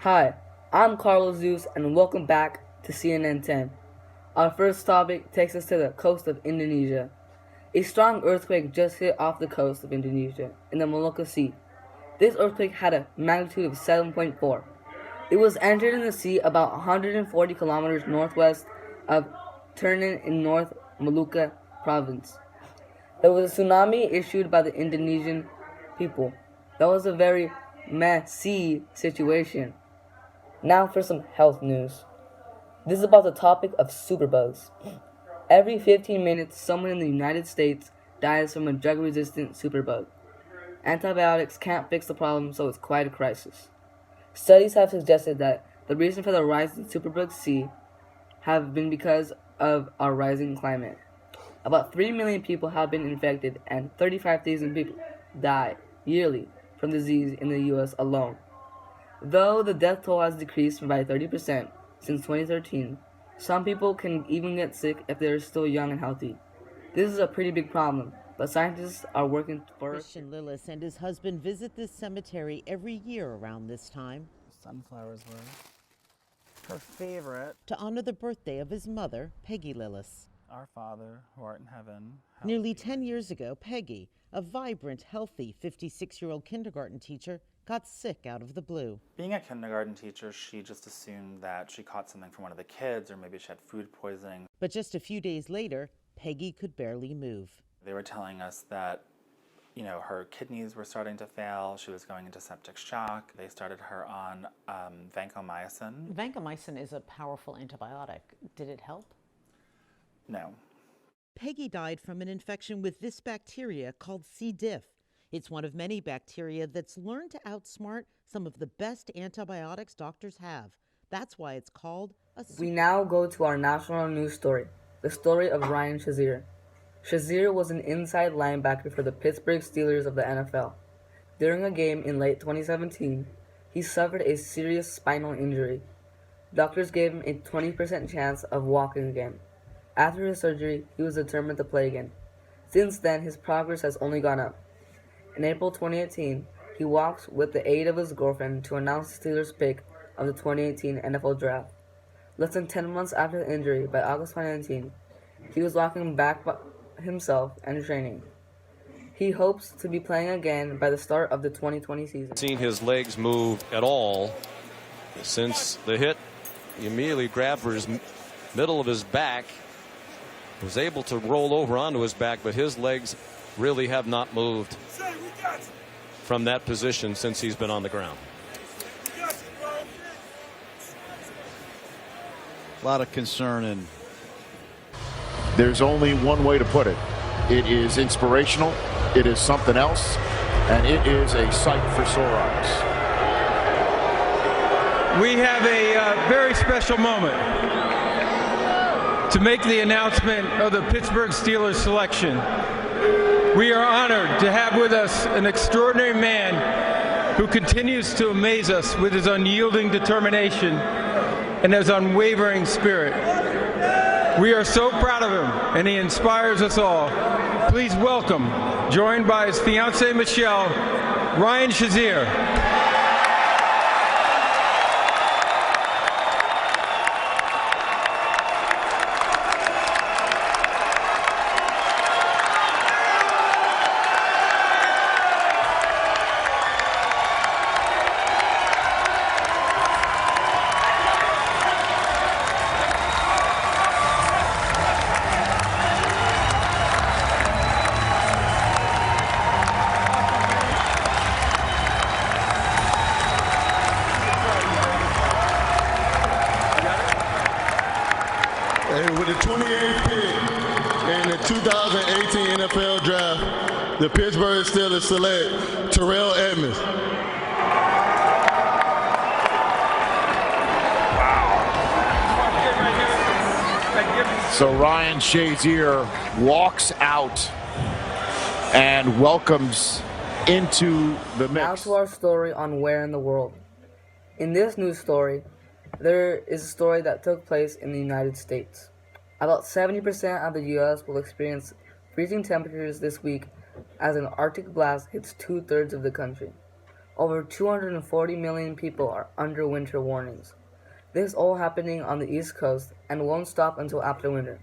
Hi, I'm Carlos Zeus and welcome back to CNN10. Our first topic takes us to the coast of Indonesia. A strong earthquake just hit off the coast of Indonesia in the Molucca Sea. This earthquake had a magnitude of 7.4. It was entered in the sea about 140 kilometers northwest of Ternate in North Maluku province. There was a tsunami issued by the Indonesian people. That was a very messy situation. Now for some health news. This is about the topic of superbugs. Every 15 minutes, someone in the United States dies from a drug-resistant superbug. Antibiotics can't fix the problem, so it's quite a crisis. Studies have suggested that the reason for the rise in superbug C have been because of our rising climate. About 3 million people have been infected and 35,000 people die yearly from disease in the US alone. Though the death toll has decreased by 30% since 2013, some people can even get sick if they are still young and healthy. This is a pretty big problem, but scientists are working for it. Christian Lillis and his husband visit this cemetery every year around this time. Sunflowers were her favorite. To honor the birthday of his mother, Peggy Lillis. Our Father, who art in heaven. Nearly 10 years ago, Peggy, a vibrant, healthy 56-year-old kindergarten teacher, got sick out of the blue. Being a kindergarten teacher, she just assumed that she caught something from one of the kids, or maybe she had food poisoning. But just a few days later, Peggy could barely move. They were telling us that, her kidneys were starting to fail. She was going into septic shock. They started her on vancomycin. Vancomycin is a powerful antibiotic. Did it help? No. Peggy died from an infection with this bacteria called C. diff. It's one of many bacteria that's learned to outsmart some of the best antibiotics doctors have. That's why it's called a... We now go to our national news story, the story of Ryan Shazier. Shazier was an inside linebacker for the Pittsburgh Steelers of the NFL. During a game in late 2017, he suffered a serious spinal injury. Doctors gave him a 20% chance of walking again. After his surgery, he was determined to play again. Since then, his progress has only gone up. In April 2018, he walked with the aid of his girlfriend to announce the Steelers' pick of the 2018 NFL Draft. Less than 10 months after the injury, by August 2019, he was walking back by himself and training. He hopes to be playing again by the start of the 2020 season. Seen his legs move at all since the hit. He immediately grabbed for his middle of his back, was able to roll over onto his back, but his legs really have not moved from that position since he's been on the ground. A lot of concern, and there's only one way to put it. It is inspirational, it is something else, and it is a sight for sore eyes. We have a very special moment to make the announcement of the Pittsburgh Steelers selection. We are honored to have with us an extraordinary man who continues to amaze us with his unyielding determination and his unwavering spirit. We are so proud of him, and he inspires us all. Please welcome, joined by his fiancée Michelle, Ryan Shazier. With the 28th pick in the 2018 NFL Draft, the Pittsburgh Steelers select Terrell Edmonds. So Ryan Shazier walks out and welcomes into the mix. Now to our story on Where in the World. In this news story, there is a story that took place in the United States. About 70% of the U.S. will experience freezing temperatures this week as an Arctic blast hits 2/3 of the country. Over 240 million people are under winter warnings. This is all happening on the East Coast and won't stop until after winter.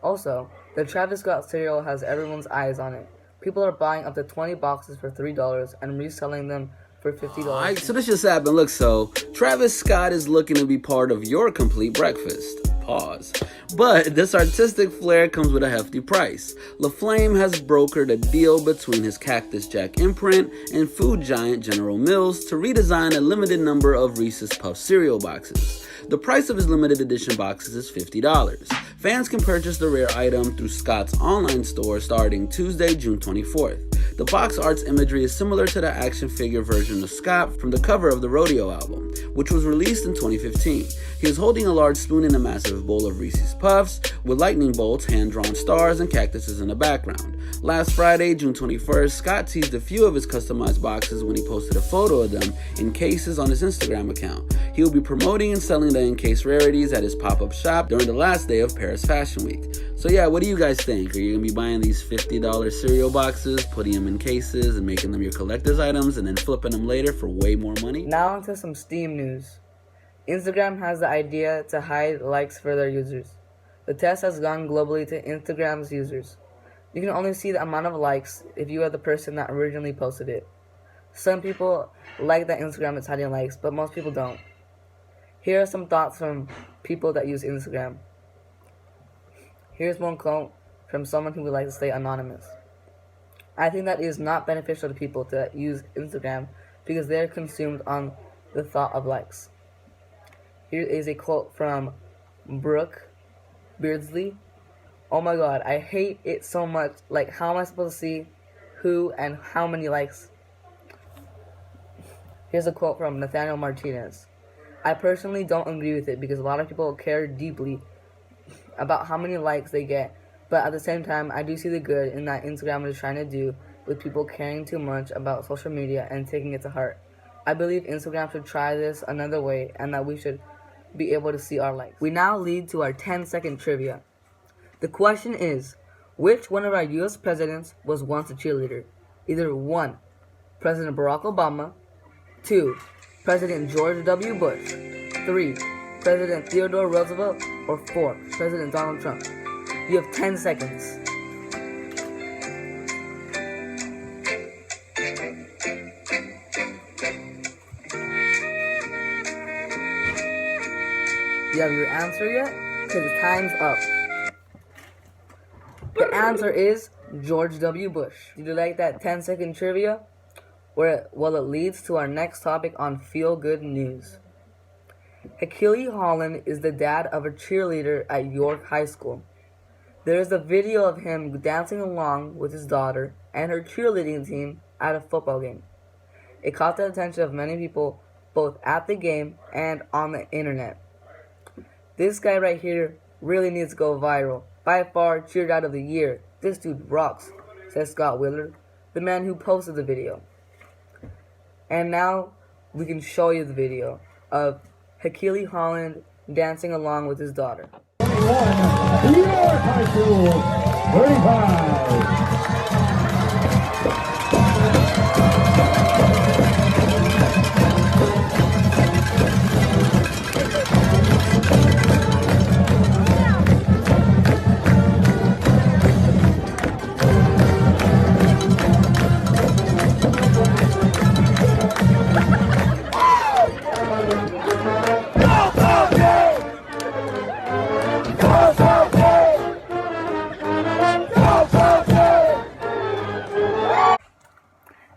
Also, the Travis Scott cereal has everyone's eyes on it. People are buying up to 20 boxes for $3 and reselling them for $50. Alright, so this just happened. Look, so Travis Scott is looking to be part of your complete breakfast. Pause. But this artistic flair comes with a hefty price. LaFlame has brokered a deal between his Cactus Jack imprint and food giant General Mills to redesign a limited number of Reese's Puff cereal boxes. The price of his limited edition boxes is $50. Fans can purchase the rare item through Scott's online store starting Tuesday, June 24th. The box art's imagery is similar to the action figure version of Scott from the cover of the Rodeo album, which was released in 2015. He is holding a large spoon in a massive bowl of Reese's Puffs, with lightning bolts, hand-drawn stars, and cactuses in the background. Last Friday, June 21st, Scott teased a few of his customized boxes when he posted a photo of them in cases on his Instagram account. He will be promoting and selling the in-case rarities at his pop-up shop during the last day of Paris Fashion Week. So yeah, what do you guys think? Are you going to be buying these $50 cereal boxes, putting them in cases, and making them your collector's items, and then flipping them later for way more money? Now onto some Steam news. Instagram has the idea to hide likes for their users. The test has gone globally to Instagram's users. You can only see the amount of likes if you are the person that originally posted it. Some people like that Instagram is hiding likes, but most people don't. Here are some thoughts from people that use Instagram. Here's one quote from someone who would like to stay anonymous. I think that it is not beneficial to people to use Instagram because they are consumed on the thought of likes. Here is a quote from Brooke Beardsley. Oh my god, I hate it so much. Like, how am I supposed to see who and how many likes? Here's a quote from Nathaniel Martinez. I personally don't agree with it because a lot of people care deeply about how many likes they get. But at the same time, I do see the good in that Instagram is trying to do with people caring too much about social media and taking it to heart. I believe Instagram should try this another way and that we should be able to see our likes. We now lead to our 10-second trivia. The question is, which one of our U.S. presidents was once a cheerleader? Either 1. President Barack Obama, 2. President George W. Bush, 3. President Theodore Roosevelt, or 4. President Donald Trump. You have 10 seconds. Do you have your answer yet? Because time's up. The answer is George W. Bush. Did you like that 10-second trivia? Well, it leads to our next topic on feel-good news. Hakili Holland is the dad of a cheerleader at York High School. There is a video of him dancing along with his daughter and her cheerleading team at a football game. It caught the attention of many people both at the game and on the internet. This guy right here really needs to go viral. By far, cheer dad of the year. This dude rocks, says Scott Willard, the man who posted the video. And now we can show you the video of Hakili Holland dancing along with his daughter. 21, New York High School, 35.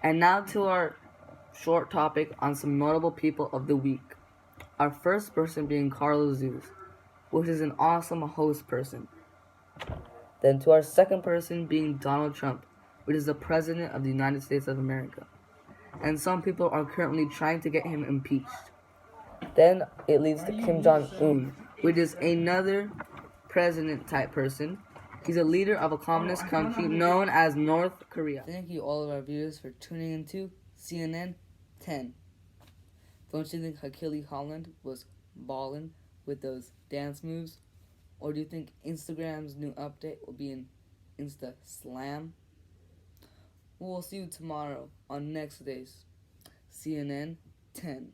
And now to our short topic on some notable people of the week. Our first person being Carlos Zeus, which is an awesome host person. Then to our second person being Donald Trump, which is the President of the United States of America. And some people are currently trying to get him impeached. Then it leads to Kim Jong-un, which is another president type person. He's a leader of a communist country known as North Korea. Thank you all of our viewers for tuning into CNN10. Don't you think Hakili Holland was ballin' with those dance moves? Or do you think Instagram's new update will be an Insta Slam? We'll see you tomorrow on Next Days. CNN 10.